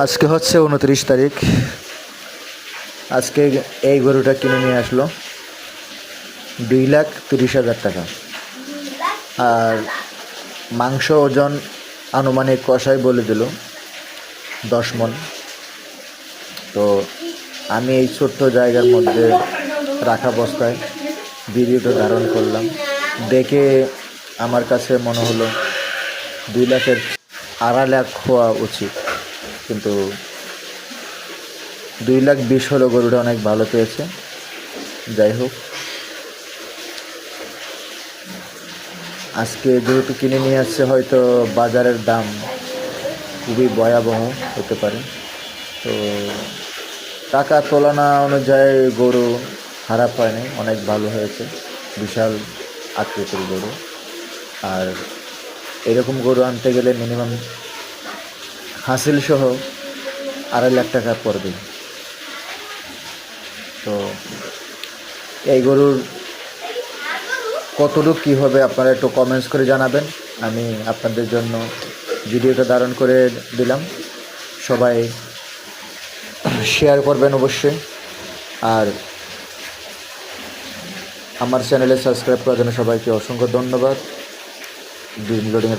আজকে হচ্ছে 29 তারিখ। আজকে এই গরুটা কিনে নিয়ে আসলো 2,30,000 টাকা। আর মাংস ওজন আনুমানিক কষাই বলে দিল 10 মণ। তো আমি এই ছোট্ট জায়গার মধ্যে রাখা অবস্থায় ভিডিওটা ধারণ করলাম। দেখে আমার কাছে মনে হলো 2 লাখের 2.5 লাখ হওয়া উচিত, কিন্তু 2,20,000 হলো। গরুটা অনেক ভালো পেয়েছে। যাই হোক, আজকে যেহেতু কিনে নিয়ে আসছে, হয়তো বাজারের দাম খুবই ভয়াবহ হতে পারে। তো টাকা তুলনা অনুযায়ী গরু খারাপ হয়নি, অনেক ভালো হয়েছে। বিশাল আকৃতির গরু। আর এরকম গরু আনতে গেলে মিনিমাম হাসিল সহ 2.5 লাখ টাকা পড়বে। তো এই গরুর কতটুকু কী হবে আপনারা একটু কমেন্টস করে জানাবেন। আমি আপনাদের জন্য ভিডিওটা ধারণ করে দিলাম। সবাই শেয়ার করবেন অবশ্যই। আর আমার চ্যানেলে সাবস্ক্রাইব করার জন্য সবাইকে অসংখ্য ধন্যবাদ। লোডিংয়ের